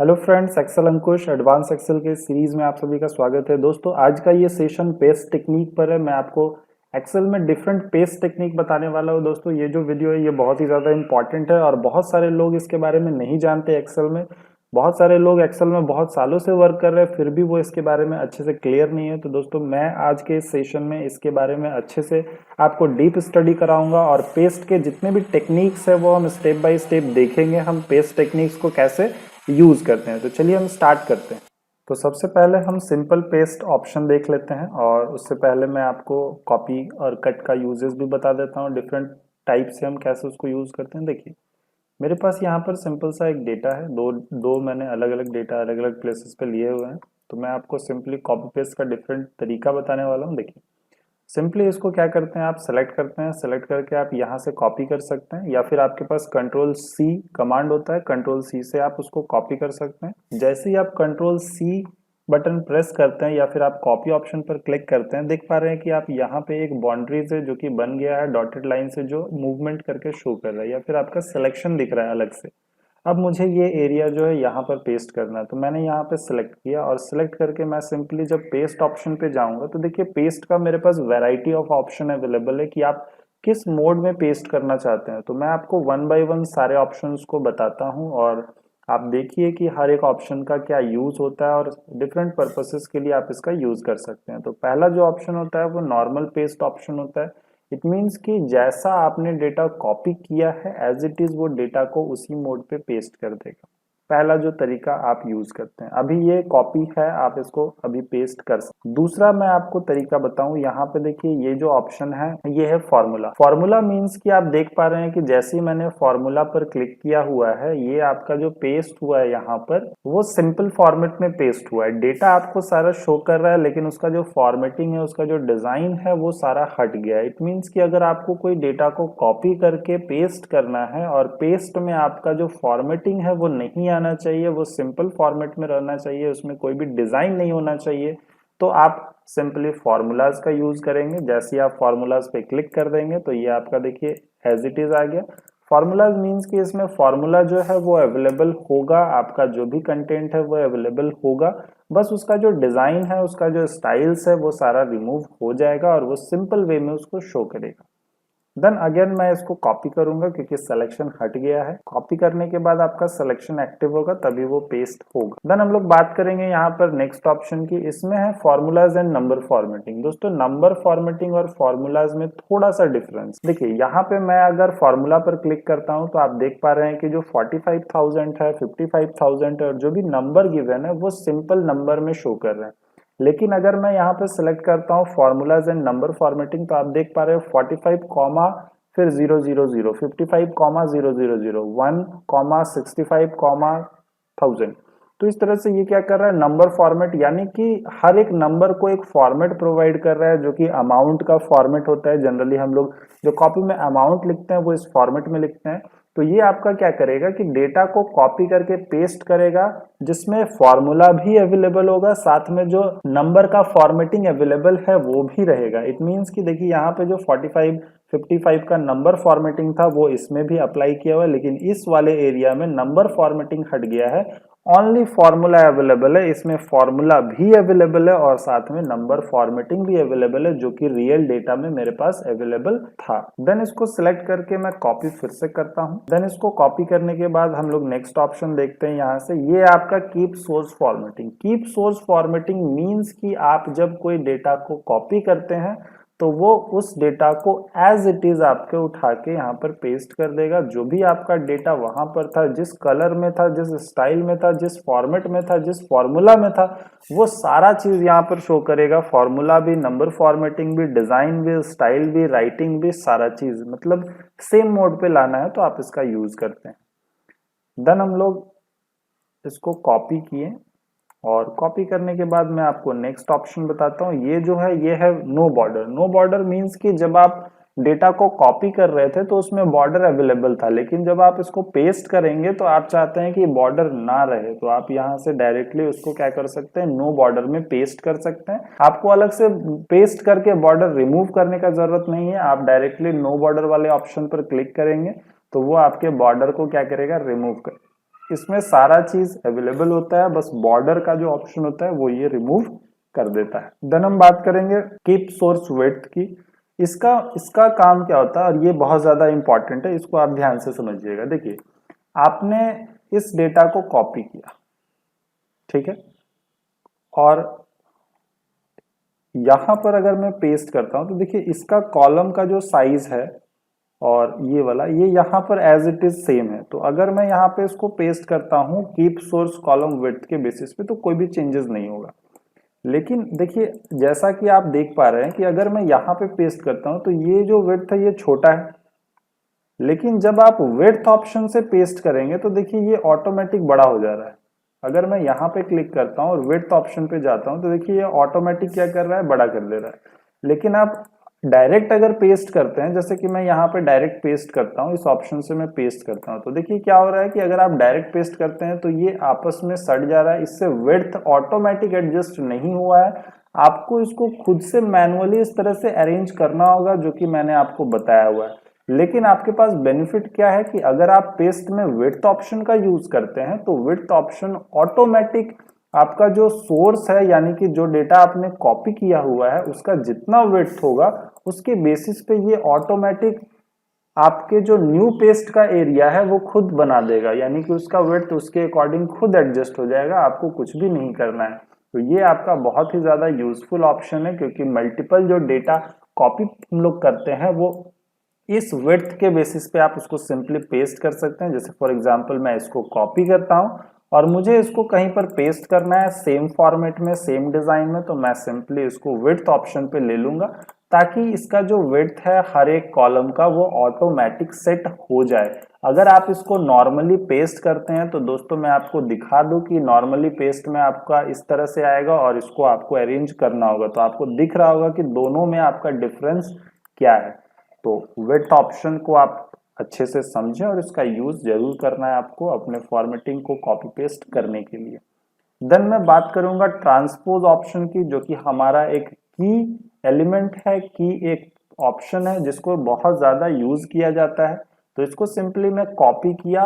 Hello friends, Excel अंकुश advance Excel के series में आप सभी का स्वागत है। दोस्तों, आज का ये सेशन पेस्ट टेक्निक पर है। मैं आपको एक्सेल में डिफरेंट पेस्ट टेक्निक बताने वाला हूँ। दोस्तों, ये जो वीडियो है ये बहुत ही ज़्यादा इंपॉर्टेंट है और बहुत सारे लोग इसके बारे में नहीं जानते। एक्सेल में बहुत सारे लोग एक्सेल में बहुत सालों से वर्क कर रहे हैं, फिर भी वो इसके बारे में अच्छे से क्लियर नहीं है। तो दोस्तों, मैं आज के इस सेशन में इसके बारे में अच्छे से आपको डीप स्टडी कराऊंगा और पेस्ट के जितने भी टेक्निक्स है वो हम स्टेप बाय स्टेप देखेंगे। हम पेस्ट टेक्निक्स को कैसे यूज करते हैं। तो चलिए हम स्टार्ट करते हैं। तो सबसे पहले हम सिंपल पेस्ट ऑप्शन देख लेते हैं और उससे पहले मैं आपको कॉपी और कट का यूजेस भी बता देता हूँ। डिफरेंट टाइप से हम कैसे उसको यूज करते हैं। देखिए, मेरे पास यहाँ पर सिंपल सा एक डेटा है। दो दो मैंने अलग अलग डेटा अलग अलग प्लेसेस पे लिए हुए हैं। तो मैं आपको सिंपली कॉपी पेस्ट का डिफरेंट तरीका बताने वाला हूँ। देखिए, सिंपली इसको क्या करते हैं, आप सेलेक्ट करते हैं, सेलेक्ट करके आप यहाँ से कॉपी कर सकते हैं या फिर आपके पास कंट्रोल सी कमांड होता है, कंट्रोल सी से आप उसको कॉपी कर सकते हैं। जैसे ही आप कंट्रोल सी बटन प्रेस करते हैं या फिर आप कॉपी ऑप्शन पर क्लिक करते हैं, देख पा रहे हैं कि आप यहाँ पे एक बाउंड्रीज है जो कि बन गया है डॉटेड लाइन से, जो मूवमेंट करके शो कर रहा है, या फिर आपका सिलेक्शन दिख रहा है अलग से। अब मुझे ये एरिया जो है यहाँ पर पेस्ट करना है, तो मैंने यहाँ पे सिलेक्ट किया और सिलेक्ट करके मैं सिंपली जब पेस्ट ऑप्शन पे जाऊंगा तो देखिए पेस्ट का मेरे पास वैरायटी ऑफ ऑप्शन अवेलेबल है कि आप किस मोड में पेस्ट करना चाहते हैं। तो मैं आपको वन बाय वन सारे ऑप्शंस को बताता हूँ और आप देखिए कि हर एक ऑप्शन का क्या यूज होता है और डिफरेंट पर्पसेस के लिए आप इसका यूज कर सकते हैं। तो पहला जो ऑप्शन होता है वो नॉर्मल पेस्ट ऑप्शन होता है। इट मीन्स कि जैसा आपने डेटा कॉपी किया है एज इट इज वो डेटा को उसी मोड पे पेस्ट कर देगा। पहला जो तरीका आप यूज करते हैं, अभी ये कॉपी है, आप इसको अभी पेस्ट कर सकते हैं। दूसरा मैं आपको तरीका बताऊं, यहाँ पे देखिए ये जो ऑप्शन है ये है फॉर्मूला। फॉर्मूला मीन्स कि आप देख पा रहे हैं कि जैसे ही मैंने फॉर्मूला पर क्लिक किया हुआ है, ये आपका जो पेस्ट हुआ है यहाँ पर वो सिंपल फॉर्मेट में पेस्ट हुआ है। डेटा आपको सारा शो कर रहा है लेकिन उसका जो फॉर्मेटिंग है, उसका जो डिजाइन है वो सारा हट गया है। इट मीन्स कि अगर आपको कोई डेटा को कॉपी करके पेस्ट करना है और पेस्ट में आपका जो फॉर्मेटिंग है वो नहीं आना चाहिए, वो सिंपल फॉर्मेट में रहना चाहिए, उसमें कोई भी डिजाइन नहीं होना चाहिए, तो आप सिंपली फॉर्मूलाज का यूज करेंगे। जैसे ही आप फॉर्मूलाज पे क्लिक कर देंगे तो ये आपका देखिए एज इट इज आ गया। फॉर्मूलाज मीन्स कि इसमें फॉर्मूला जो है वो अवेलेबल होगा, आपका जो भी कंटेंट है वो अवेलेबल होगा, बस उसका जो डिजाइन है, उसका जो स्टाइल्स है वो सारा रिमूव हो जाएगा और वो सिंपल वे में उसको शो करेगा। देन अगेन मैं इसको कॉपी करूंगा क्योंकि सिलेक्शन हट गया है। कॉपी करने के बाद आपका सिलेक्शन एक्टिव होगा तभी वो पेस्ट होगा। देन हम लोग बात करेंगे यहाँ पर नेक्स्ट ऑप्शन की। इसमें है फॉर्मूलाज एंड नंबर फॉर्मेटिंग। दोस्तों, नंबर फॉर्मेटिंग और फॉर्मूलाज में थोड़ा सा डिफरेंस देखिए। यहाँ पे मैं अगर फॉर्मूला पर क्लिक करता हूँ तो आप देख पा रहे हैं कि जो 45,000 है, 55,000 है और जो भी नंबर गिवन है वो सिंपल नंबर में शो कर रहे हैं। लेकिन अगर मैं यहाँ पे सिलेक्ट करता हूँ फॉर्मूलाज एंड नंबर फॉर्मेटिंग तो आप देख पा रहे हो 45 कॉमा फिर 000, 55 कॉमा 000, 1 कॉमा 65 कॉमा 1000। तो इस तरह से ये क्या कर रहा है, नंबर फॉर्मेट, यानी कि हर एक नंबर को एक फॉर्मेट प्रोवाइड कर रहा है जो कि अमाउंट का फॉर्मेट होता है। जनरली हम लोग जो कॉपी में अमाउंट लिखते हैं वो इस फॉर्मेट में लिखते हैं। तो ये आपका क्या करेगा कि डेटा को कॉपी करके पेस्ट करेगा जिसमें फॉर्मूला भी अवेलेबल होगा, साथ में जो नंबर का फॉर्मेटिंग अवेलेबल है वो भी रहेगा। इट मींस कि देखिए यहाँ पे जो 45 55 का नंबर फॉर्मेटिंग था वो इसमें भी अप्लाई किया हुआ है, लेकिन इस वाले एरिया में नंबर फॉर्मेटिंग हट गया है। ओनली फॉर्मूला अवेलेबल है, इसमें फॉर्मूला भी अवेलेबल है और साथ में नंबर फॉर्मेटिंग भी अवेलेबल है जो कि रियल डेटा में मेरे पास अवेलेबल था। देन इसको सिलेक्ट करके मैं कॉपी फिर से करता हूं। देन इसको कॉपी करने के बाद हम लोग नेक्स्ट ऑप्शन देखते हैं। यहाँ से ये आपका keep source formatting. Keep source formatting means कि आप जब कोई डेटा को कॉपी करते हैं तो वो उस डेटा को एज इट इज आपके उठा के यहाँ पर पेस्ट कर देगा। जो भी आपका डेटा वहां पर था, जिस कलर में था, जिस स्टाइल में था, जिस फॉर्मेट में था, जिस फॉर्मूला में था, वो सारा चीज यहाँ पर शो करेगा। फॉर्मूला भी, नंबर फॉर्मेटिंग भी, डिजाइन भी, स्टाइल भी, राइटिंग भी, सारा चीज मतलब सेम मोड पे लाना है तो आप इसका यूज करते हैं। देन हम लोग इसको कॉपी किए और कॉपी करने के बाद मैं आपको नेक्स्ट ऑप्शन बताता हूँ। ये जो है ये है no border. No border means कि जब आप डेटा को कॉपी कर रहे थे तो उसमें बॉर्डर अवेलेबल था, लेकिन जब आप इसको पेस्ट करेंगे तो आप चाहते हैं कि बॉर्डर ना रहे, तो आप यहाँ से डायरेक्टली उसको क्या कर सकते हैं, नो बॉर्डर में पेस्ट कर सकते हैं। आपको अलग से पेस्ट करके बॉर्डर रिमूव करने का जरूरत नहीं है। आप डायरेक्टली नो बॉर्डर वाले ऑप्शन पर क्लिक करेंगे तो वो आपके बॉर्डर को क्या करेगा, रिमूव कर। इसमें सारा चीज अवेलेबल होता है, बस बॉर्डर का जो ऑप्शन होता है वो ये रिमूव कर देता है। देन हम बात करेंगे कीप सोर्स विड्थ की। इसका इसका काम क्या होता है, और ये बहुत ज्यादा इंपॉर्टेंट है, इसको आप ध्यान से समझिएगा। देखिए, आपने इस डेटा को कॉपी किया, ठीक है, और यहां पर अगर मैं पेस्ट करता हूं तो देखिए इसका कॉलम का जो साइज है और ये वाला, ये यहाँ पर एज इट इज सेम है। तो अगर मैं यहाँ पे इसको पेस्ट करता हूँ कीप सोर्स कॉलम विड्थ के बेसिस पे, तो कोई भी चेंजेस नहीं होगा। लेकिन देखिए, जैसा कि आप देख पा रहे हैं कि अगर मैं यहाँ पे पेस्ट करता हूँ तो ये जो विड्थ है ये छोटा है, लेकिन जब आप विड्थ ऑप्शन से पेस्ट करेंगे तो देखिए ये ऑटोमेटिक बड़ा हो जा रहा है। अगर मैं यहाँ पे क्लिक करता हूँ और विड्थ ऑप्शन पे जाता हूँ तो देखिए ये ऑटोमेटिक क्या कर रहा है, बड़ा कर दे रहा है। लेकिन आप डायरेक्ट अगर पेस्ट करते हैं, जैसे कि मैं यहाँ पे डायरेक्ट पेस्ट करता हूँ, इस ऑप्शन से मैं पेस्ट करता हूँ, तो देखिए क्या हो रहा है कि अगर आप डायरेक्ट पेस्ट करते हैं तो ये आपस में सट जा रहा है, इससे विड्थ ऑटोमेटिक एडजस्ट नहीं हुआ है। आपको इसको खुद से मैनुअली इस तरह से अरेंज करना होगा, जो कि मैंने आपको बताया हुआ है। लेकिन आपके पास बेनिफिट क्या है कि अगर आप पेस्ट में विड्थ ऑप्शन का यूज करते हैं तो विड्थ ऑप्शन ऑटोमेटिक आपका जो सोर्स है, यानी कि जो डेटा आपने कॉपी किया हुआ है, उसका जितना विड्थ होगा उसके बेसिस पे ये ऑटोमेटिक आपके जो न्यू पेस्ट का एरिया है वो खुद बना देगा, यानी कि उसका विड्थ उसके अकॉर्डिंग खुद एडजस्ट हो जाएगा, आपको कुछ भी नहीं करना है। तो ये आपका बहुत ही ज्यादा यूजफुल ऑप्शन है, क्योंकि मल्टीपल जो डेटा कॉपी हम लोग करते हैं वो इस विड्थ के बेसिस पे आप उसको सिंपली पेस्ट कर सकते हैं। जैसे फॉर एग्जांपल मैं इसको कॉपी करता हूं और मुझे इसको कहीं पर पेस्ट करना है सेम फॉर्मेट में, सेम डिजाइन में, तो मैं सिंपली इसको विड्थ ऑप्शन पे ले लूंगा, ताकि इसका जो विड्थ है हर एक कॉलम का वो ऑटोमेटिक सेट हो जाए। अगर आप इसको नॉर्मली पेस्ट करते हैं तो दोस्तों मैं आपको दिखा दूं कि नॉर्मली पेस्ट में आपका इस तरह से आएगा और इसको आपको अरेंज करना होगा, तो आपको दिख रहा होगा कि दोनों में आपका डिफरेंस क्या है। तो विड्थ ऑप्शन को आप अच्छे से समझें और इसका यूज जरूर करना है आपको अपने फॉर्मेटिंग को कॉपी पेस्ट करने के लिए। देन मैं बात करूंगा ट्रांसपोज ऑप्शन की, जो कि हमारा एक की एलिमेंट है, की एक ऑप्शन है जिसको बहुत ज्यादा यूज किया जाता है। तो इसको सिंपली मैं कॉपी किया,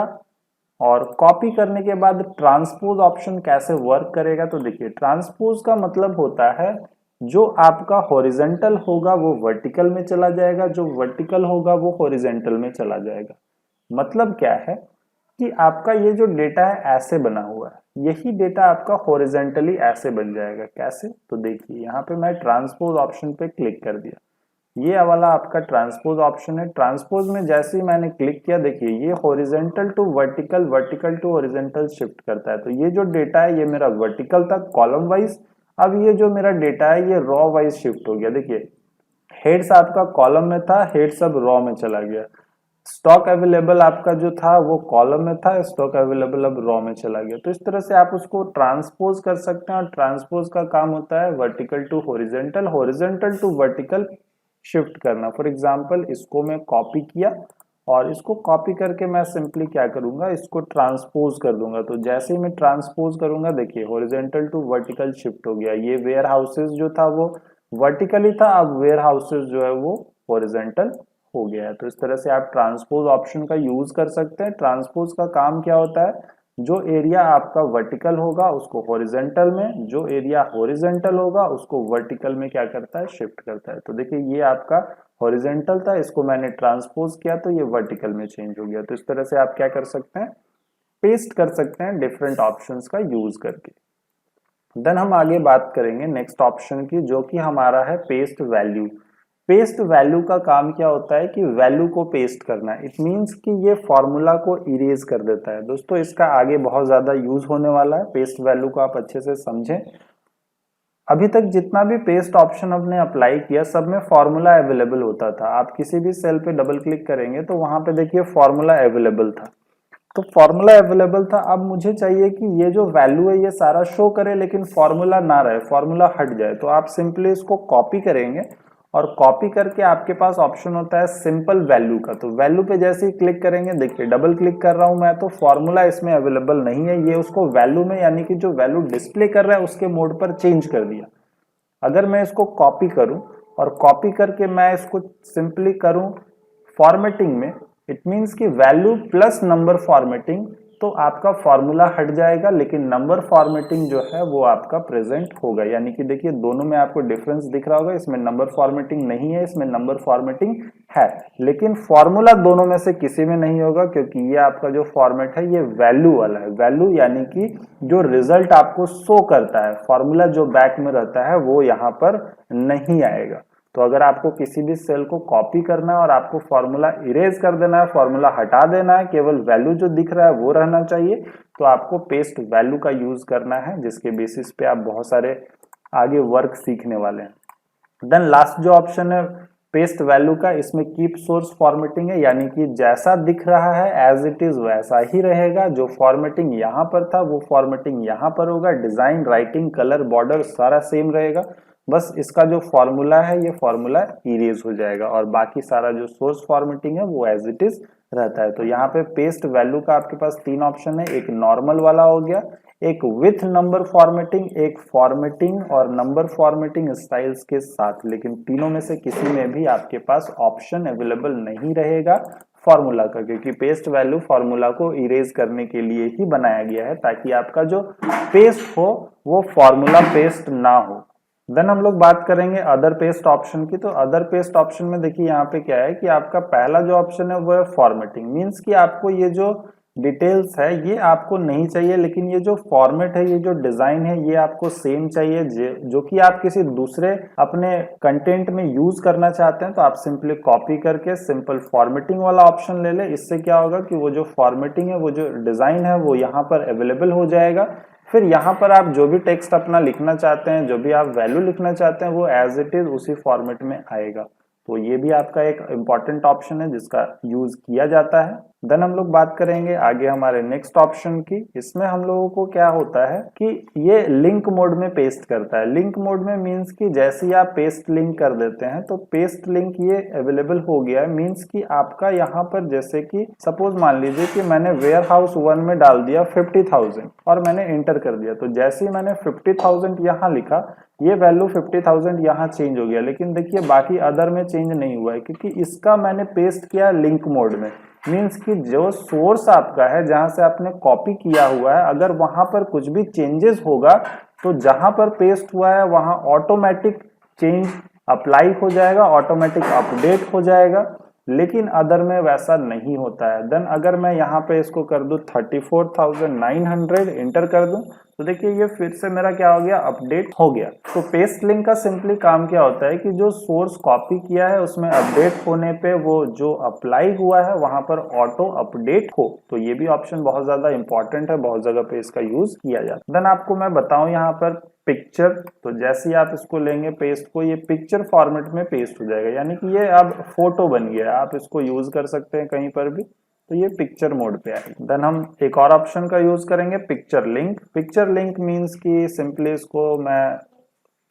और कॉपी करने के बाद ट्रांसपोज ऑप्शन कैसे वर्क करेगा, तो देखिए ट्रांसपोज का मतलब होता है जो आपका हॉरिजेंटल होगा वो वर्टिकल में चला जाएगा, जो वर्टिकल होगा वो हॉरिजेंटल में चला जाएगा। मतलब क्या है कि आपका ये जो डेटा है ऐसे बना हुआ है, यही डेटा आपका हॉरिजेंटली ऐसे बन जाएगा। कैसे, तो देखिए यहाँ पे मैं ट्रांसपोज ऑप्शन पे क्लिक कर दिया, ये वाला आपका ट्रांसपोज ऑप्शन है। ट्रांसपोज में जैसे ही मैंने क्लिक किया, देखिए ये horizontal to vertical, vertical to horizontal shift करता है। तो ये जो डेटा है ये मेरा वर्टिकल था कॉलम वाइज, अब ये जो मेरा डेटा है ये रॉ वाइज शिफ्ट हो गया। देखिए हेड्स आपका कॉलम में था, हेड्स अब रॉ में चला गया। स्टॉक अवेलेबल आपका जो था वो कॉलम में था, स्टॉक अवेलेबल अब रॉ में चला गया। तो इस तरह से आप उसको ट्रांसपोज कर सकते हैं, और ट्रांसपोज का काम होता है vertical to horizontal, horizontal to vertical shift करना। फॉर एग्जांपल इसको मैं कॉपी किया और इसको कॉपी करके मैं सिंपली क्या करूंगा, इसको ट्रांसपोज कर दूंगा। तो जैसे ही मैं ट्रांसपोज करूंगा, देखिए हॉरिजेंटल टू वर्टिकल शिफ्ट हो गया। ये वेयर हाउसेज जो था वो वर्टिकली था, अब वेयर हाउसेज जो है वो हॉरिजेंटल हो गया है। तो इस तरह से आप ट्रांसपोज ऑप्शन का यूज कर सकते हैं। ट्रांसपोज का काम क्या होता है, जो एरिया आपका वर्टिकल होगा उसको हॉरिजेंटल में, जो एरिया हॉरिजेंटल होगा उसको वर्टिकल में क्या करता है, शिफ्ट करता है। तो देखिए ये आपका हॉरिजेंटल था, इसको मैंने ट्रांसपोज किया तो ये वर्टिकल में चेंज हो गया। तो इस तरह से आप क्या कर सकते हैं, पेस्ट कर सकते हैं डिफरेंट ऑप्शंस का यूज करके। देन हम आगे बात करेंगे नेक्स्ट ऑप्शन की, जो कि हमारा है पेस्ट वैल्यू। पेस्ट वैल्यू का काम क्या होता है कि वैल्यू को पेस्ट करना। इट मींस कि ये फॉर्मूला को इरेज कर देता है। दोस्तों इसका आगे बहुत ज्यादा यूज होने वाला है, पेस्ट वैल्यू को आप अच्छे से समझें। अभी तक जितना भी पेस्ट ऑप्शन हमने अप्लाई किया सब में फॉर्मूला अवेलेबल होता था। आप किसी भी सेल पे डबल क्लिक करेंगे तो वहां पे देखिए फॉर्मूला अवेलेबल था, तो फॉर्मूला अवेलेबल था। अब मुझे चाहिए कि ये जो वैल्यू है ये सारा शो करे, लेकिन फॉर्मूला ना रहे, फॉर्मूला हट जाए। तो आप सिंपली इसको कॉपी करेंगे, और कॉपी करके आपके पास ऑप्शन होता है सिंपल वैल्यू का। तो वैल्यू पे जैसे ही क्लिक करेंगे, देखिए डबल क्लिक कर रहा हूं मैं तो फॉर्मूला इसमें अवेलेबल नहीं है, ये उसको वैल्यू में, यानी कि जो वैल्यू डिस्प्ले कर रहा है उसके मोड पर चेंज कर दिया। अगर मैं इसको कॉपी करूं और कॉपी करके मैं इसको सिंपली करूं फॉर्मेटिंग में, इट मींस कि वैल्यू प्लस नंबर फॉर्मेटिंग, तो आपका फॉर्मूला हट जाएगा, लेकिन नंबर फॉर्मेटिंग जो है वो आपका प्रेजेंट होगा। यानी कि देखिए दोनों में आपको डिफरेंस दिख रहा होगा, इसमें नंबर फॉर्मेटिंग नहीं है, इसमें नंबर फॉर्मेटिंग है, लेकिन फॉर्मूला दोनों में से किसी में नहीं होगा, क्योंकि ये आपका जो फॉर्मेट है ये वैल्यू वाला है। वैल्यू यानी कि जो रिजल्ट आपको शो करता है, फॉर्मूला जो बैक में रहता है वो यहाँ पर नहीं आएगा। तो अगर आपको किसी भी सेल को कॉपी करना है और आपको फॉर्मूला इरेज कर देना है, फॉर्मूला हटा देना है, केवल वैल्यू जो दिख रहा है वो रहना चाहिए, तो आपको पेस्ट वैल्यू का यूज करना है, जिसके बेसिस पे आप बहुत सारे आगे वर्क सीखने वाले हैं। देन लास्ट जो ऑप्शन है पेस्ट वैल्यू का, इसमें कीप सोर्स फॉर्मेटिंग है, यानी कि जैसा दिख रहा है एज इट इज वैसा ही रहेगा। जो फॉर्मेटिंग यहाँ पर था वो फॉर्मेटिंग यहाँ पर होगा। डिजाइन, राइटिंग, कलर, बॉर्डर सारा सेम रहेगा, बस इसका जो फॉर्मूला है ये फॉर्मूला इरेज हो जाएगा और बाकी सारा जो सोर्स फॉर्मेटिंग है वो एज इट इज रहता है। तो यहाँ पे पेस्ट वैल्यू का आपके पास तीन ऑप्शन है, एक नॉर्मल वाला हो गया, एक विथ नंबर फॉर्मेटिंग, एक फॉर्मेटिंग और नंबर फॉर्मेटिंग स्टाइल्स के साथ। लेकिन तीनों में से किसी में भी आपके पास ऑप्शन अवेलेबल नहीं रहेगा फॉर्मूला का, क्योंकि पेस्ट वैल्यू फॉर्मूला को इरेज करने के लिए ही बनाया गया है, ताकि आपका जो पेस्ट हो वो फॉर्मूला पेस्ट ना हो। देन हम लोग बात करेंगे अदर पेस्ट ऑप्शन की। तो अदर पेस्ट ऑप्शन में देखिए यहाँ पे क्या है कि आपका पहला जो ऑप्शन है वो है फॉर्मेटिंग। मींस कि आपको ये जो डिटेल्स है ये आपको नहीं चाहिए, लेकिन ये जो फॉर्मेट है, ये जो डिजाइन है, ये आपको सेम चाहिए, जो कि आप किसी दूसरे अपने कंटेंट में यूज करना चाहते हैं। तो आप सिंपली कॉपी करके सिंपल फॉर्मेटिंग वाला ऑप्शन ले ले। इससे क्या होगा कि वो जो फॉर्मेटिंग है, वो जो डिजाइन है, वो यहाँ पर अवेलेबल हो जाएगा। फिर यहाँ पर आप जो भी टेक्स्ट अपना लिखना चाहते हैं, जो भी आप वैल्यू लिखना चाहते हैं, वो एज इट इज उसी फॉर्मेट में आएगा। तो ये भी आपका एक इंपॉर्टेंट ऑप्शन है जिसका यूज किया जाता है। देन हम लोग बात करेंगे आगे हमारे नेक्स्ट ऑप्शन की। इसमें हम लोगों को क्या होता है कि ये लिंक मोड में पेस्ट करता है। लिंक मोड में मीन्स कि जैसे ही आप पेस्ट लिंक कर देते हैं तो पेस्ट लिंक ये अवेलेबल हो गया है। मीन्स कि आपका यहाँ पर जैसे कि सपोज मान लीजिए कि मैंने वेयर हाउस 1 में डाल दिया 50,000 और मैंने एंटर कर दिया, तो जैसे ही मैंने 50,000 यहाँ लिखा, ये वैल्यू 50,000 यहाँ चेंज हो गया। लेकिन देखिए बाकी अदर में चेंज नहीं हुआ है, क्योंकि इसका मैंने पेस्ट किया लिंक मोड में। मीन्स कि जो सोर्स आपका है, जहां से आपने कॉपी किया हुआ है, अगर वहां पर कुछ भी चेंजेस होगा तो जहां पर पेस्ट हुआ है वहां ऑटोमेटिक चेंज अप्लाई हो जाएगा, ऑटोमेटिक अपडेट हो जाएगा। लेकिन अदर में वैसा नहीं होता है। देन अगर मैं यहाँ पे इसको कर दूं 34,900 एंटर कर दूं, तो देखिए ये फिर से मेरा क्या हो गया, अपडेट हो गया। तो पेस्ट लिंक का सिंपली काम क्या होता है कि जो सोर्स कॉपी किया है उसमें अपडेट होने पे वो जो अप्लाई हुआ है वहां पर ऑटो अपडेट हो। तो ये भी ऑप्शन बहुत ज्यादा इंपॉर्टेंट है, बहुत जगह पे इसका यूज किया जाता है। देन आपको मैं बताऊं यहाँ पर पिक्चर, तो जैसे ही आप इसको लेंगे पेस्ट को, ये पिक्चर फॉर्मेट में पेस्ट हो जाएगा, यानी कि ये अब फोटो बन गया है, आप इसको यूज कर सकते हैं कहीं पर भी। तो ये पिक्चर मोड पे आएगा। देन हम एक और ऑप्शन का यूज करेंगे, picture link. Picture link means कि सिंपली इसको मैं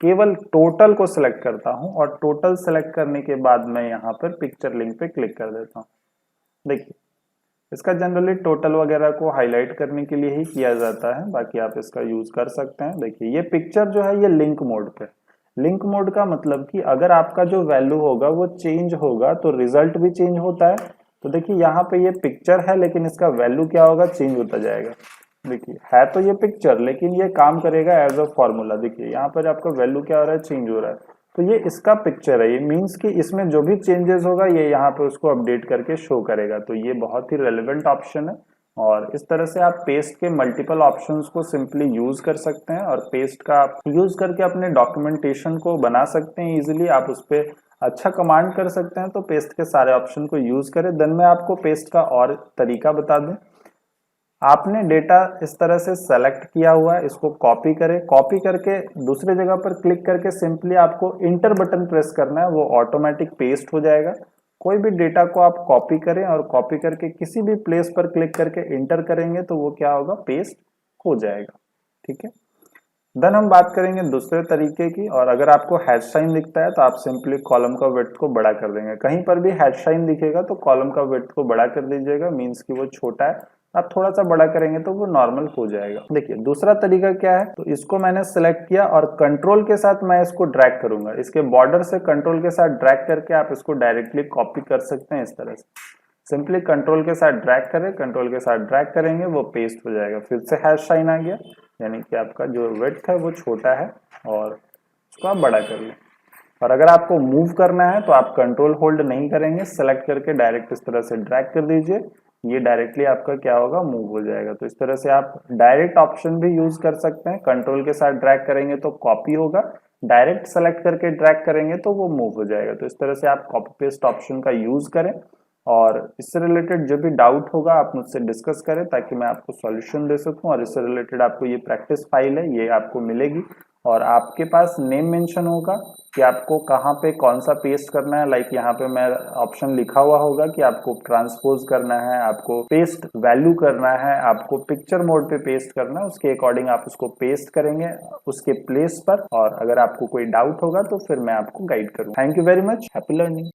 केवल टोटल को सिलेक्ट करता हूं और टोटल सिलेक्ट करने के बाद मैं यहाँ पर पिक्चर लिंक पे क्लिक कर देता हूँ। देखिए इसका जनरली टोटल वगैरह को हाईलाइट करने के लिए ही किया जाता है, बाकी आप इसका यूज कर सकते हैं। देखिए ये पिक्चर जो है ये लिंक मोड पे। लिंक मोड का मतलब कि अगर आपका जो वैल्यू होगा वो चेंज होगा तो रिजल्ट भी चेंज होता है। तो देखिए यहाँ पे ये पिक्चर है, लेकिन इसका वैल्यू क्या होगा, चेंज होता जाएगा। देखिए है तो ये पिक्चर, लेकिन ये काम करेगा एज अ फॉर्मूला। देखिए यहाँ पर आपका वैल्यू क्या हो रहा है, चेंज हो रहा है। तो ये इसका पिक्चर है। ये मींस कि इसमें जो भी चेंजेस होगा ये यहाँ पे उसको अपडेट करके शो करेगा। तो ये बहुत ही रेलेवेंट ऑप्शन है और इस तरह से आप पेस्ट के मल्टीपल ऑप्शंस को सिंपली यूज कर सकते हैं और पेस्ट का आप यूज करके अपने डॉक्यूमेंटेशन को बना सकते हैं इजीली। आप उस पर अच्छा कमांड कर सकते हैं। तो पेस्ट के सारे ऑप्शन को यूज करें। देन मैं आपको पेस्ट का और तरीका बता दूं। आपने डेटा इस तरह से सेलेक्ट किया हुआ है, इसको कॉपी करें। कॉपी करके दूसरे जगह पर क्लिक करके सिंपली आपको इंटर बटन प्रेस करना है, वो ऑटोमेटिक पेस्ट हो जाएगा। कोई भी डेटा को आप कॉपी करें और कॉपी करके किसी भी प्लेस पर क्लिक करके इंटर करेंगे तो वो क्या होगा, पेस्ट हो जाएगा। ठीक है। देन हम बात करेंगे दूसरे तरीके की। और अगर आपको हैश साइन दिखता है तो आप सिंपली कॉलम का विड्थ को बड़ा कर देंगे। कहीं पर भी हैश साइन दिखेगा तो कॉलम का विड्थ को बड़ा कर दीजिएगा, मीन्स कि वो छोटा है। आप थोड़ा सा बड़ा करेंगे तो वो नॉर्मल हो जाएगा। देखिए दूसरा तरीका क्या है, तो इसको मैंने सिलेक्ट किया और कंट्रोल के साथ मैं इसको ड्रैग करूंगा। इसके बॉर्डर से कंट्रोल के साथ ड्रैग करके आप इसको डायरेक्टली कॉपी कर सकते हैं इस तरह से। सिंपली कंट्रोल के साथ ड्रैग करें, कंट्रोल के साथ ड्रैग करेंगे वो पेस्ट हो जाएगा। फिर से हैश साइन आ गया, यानी कि आपका जो विड्थ है वो छोटा है और उसको आप बड़ा कर लें। और अगर आपको मूव करना है तो आप कंट्रोल होल्ड नहीं करेंगे, सेलेक्ट करके डायरेक्ट इस तरह से ड्रैग कर दीजिए, ये डायरेक्टली आपका क्या होगा, मूव हो जाएगा। तो इस तरह से आप डायरेक्ट ऑप्शन भी यूज कर सकते हैं। कंट्रोल के साथ ड्रैग करेंगे तो कॉपी होगा, डायरेक्ट सेलेक्ट करके ड्रैग करेंगे तो वो मूव हो जाएगा। तो इस तरह से आप कॉपी पेस्ट ऑप्शन का यूज करें और इससे रिलेटेड जो भी डाउट होगा आप मुझसे डिस्कस करें ताकि मैं आपको सॉल्यूशन दे सकूं। और इससे रिलेटेड आपको ये प्रैक्टिस फाइल है, ये आपको मिलेगी और आपके पास नेम मेंशन होगा कि आपको कहाँ पे कौन सा पेस्ट करना है। लाइक यहाँ पे मैं ऑप्शन लिखा हुआ होगा कि आपको ट्रांसपोज करना है, आपको पेस्ट वैल्यू करना है, आपको पिक्चर मोड पे पेस्ट करना है, उसके अकॉर्डिंग आप उसको पेस्ट करेंगे उसके प्लेस पर। और अगर आपको कोई डाउट होगा तो फिर मैं आपको गाइड करूँ। Thank you very much, happy learning.